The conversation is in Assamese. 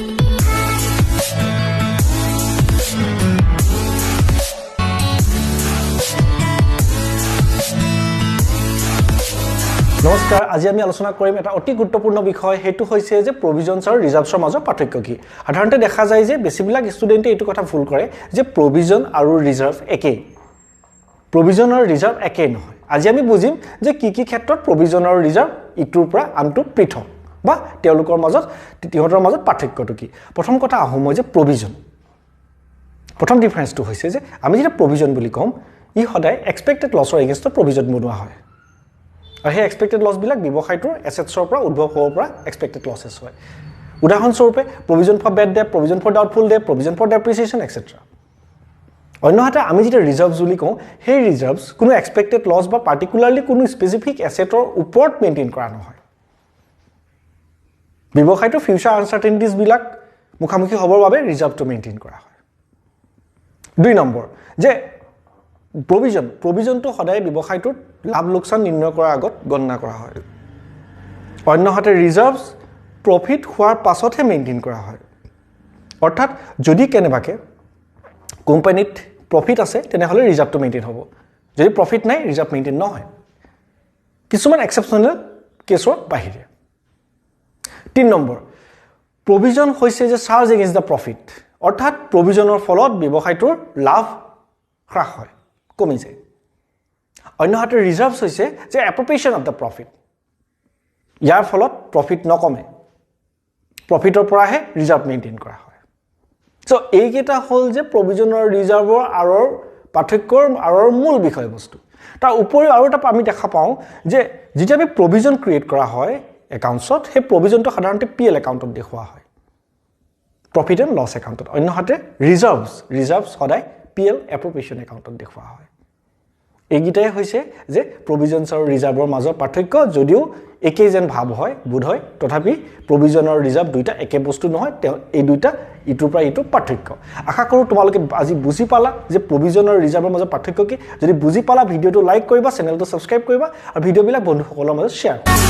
নমস্কাৰ আজি আমি আলোচনা কৰিম এটা অতি গুৰুত্বপূৰ্ণ বিষয় হেতু হৈছে যে প্ৰভিজনছ আৰু ৰিজাৰ্ভছৰ মাজৰ পাৰ্থক্য কি সাধাৰণতে দেখা যায় যে বেছিবিলাক ষ্টুডেন্টে এইটো কথা ভুল কৰে যে প্ৰভিজন আৰু ৰিজাৰ্ভ একেই প্ৰভিজন আৰু ৰিজাৰ্ভ একেই নহয় আজি আমি বুজিম যে কি ক্ষেত্ৰত প্ৰভিজন আৰু ৰিজাৰ্ভ ইটোৰ পৰা আনটো পৃথক বা তেওঁলোকৰ মাজত তিনিহঁতৰ মাজত পাৰ্থক্যটো কি প্ৰথম কথা আহোম যে প্ৰভিজন প্ৰথম ডিফাৰেন্সটো হৈছে যে আমি যেতিয়া প্ৰভিজন বুলি কম ই সদায় এক্সপেক্টেড লছৰ এগেইনষ্টত প্ৰভিজন বনোৱা হয় আৰু সেই এক্সপেক্টেড লছ বিলাক ব্যৱসায়টোৰ এছেটছৰ পৰা উদ্ভৱ হোৱাৰ পৰা এক্সপেক্টেড লছেছ হয় উদাহৰণস্বৰূপে provision for bad debt provision for doubtful debt provision for depreciation etcetera অন্যহাতে আমি যেতিয়া ৰিজাৰ্ভছ বুলি কওঁ সেই ৰিজাৰ্ভছ কোনো এক্সপেক্টেড লছ বা পাৰ্টিকুলাৰলি কোনো স্পেচিফিক এছেটৰ ওপৰত মেইনটেইন কৰা নহয় ব্যৱসায়টোৰ ফিউচাৰ আনচাৰ্টেইনিটিজ বিলাক মুখামুখি হ'বৰ বাবে ৰিজাৰ্ভটো মেইনটেইন কৰা হয় 2 নম্বৰ যে প্ৰভিজনটো সদায় ব্যৱসায়টোৰ লাভ লোকচান নিৰ্ণয় কৰাৰ আগত গণনা কৰা হয় অন্যহাতে ৰিজাৰ্ভছ প্ৰফিট হোৱাৰ পাছতহে মেইনটেইন কৰা হয় অৰ্থাৎ যদি কেনেবাকে কোম্পানীত প্ৰফিট আছে তেনেহলে ৰিজাৰ্ভটো মেইনটেইন হ'ব যদি প্ৰফিট নাই ৰিজাৰ্ভ মেইনটেইন নহয় কিছুমান এক্সেপচনেল কেছৰ বাহিৰে 3 নম্বৰ প্ৰভিজন হৈছে যে চাৰ্জ এগেইনষ্ট দা প্ৰফিট অৰ্থাৎ প্ৰভিজনৰ ফলত ব্যৱসায়টোৰ লাভ হ্ৰাস হয় কমি যায় অন্যহাতে ৰিজাৰ্ভছ হৈছে যে এপ্ৰপ্ৰিয়েশ্যন অফ দা প্ৰফিট ইয়াৰ ফলত প্ৰফিট নকমে প্ৰফিটৰ পৰাহে ৰিজাৰ্ভ মেইনটেইন কৰা হয় সো এইকেইটা হ'ল যে প্ৰভিজন আৰু ৰিজাৰ্ভৰ আৰৰ পাৰ্থক্যৰ আৰৰ মূল বিষয়বস্তু তাৰ উপৰিও আৰু এটা আমি দেখা পাওঁ যে যেতিয়া আমি প্ৰভিজন ক্ৰিয়েট কৰা হয় একাউণ্টছত সেই প্ৰভিজনটো সাধাৰণতে পিএল একাউণ্টত দেখুওৱা হয় প্ৰফিট এণ্ড লছ একাউণ্টত অন্যহাতে ৰিজাৰ্ভছ সদায় পিএল এপ্ৰপ্ৰিয়েশ্যন একাউণ্টত দেখুওৱা হয় এইগিটাই হৈছে যে প্ৰভিজনছ আৰু ৰিজাৰ্ভৰ মাজৰ পাৰ্থক্য যদিও একেই যেন ভাব হয় বোধ হয় তথাপি প্ৰভিজন আৰু ৰিজাৰ্ভ দুইটা একে বস্তু নহয় এই দুইটা ইটোৰ পৰা ইটো পাৰ্থক্য আশা কৰোঁ তোমালোকে আজি বুজি পালা যে প্ৰভিজন আৰু ৰিজাৰ্ভৰ মাজৰ পাৰ্থক্য কি যদি বুজি পালা ভিডিঅ'টো লাইক কৰিবা চেনেলটো সাবস্ক্ৰাইব কৰিবা আৰু ভিডিঅ'বিলাক বন্ধুসকলৰ মাজত শ্বেয়াৰ কৰিবা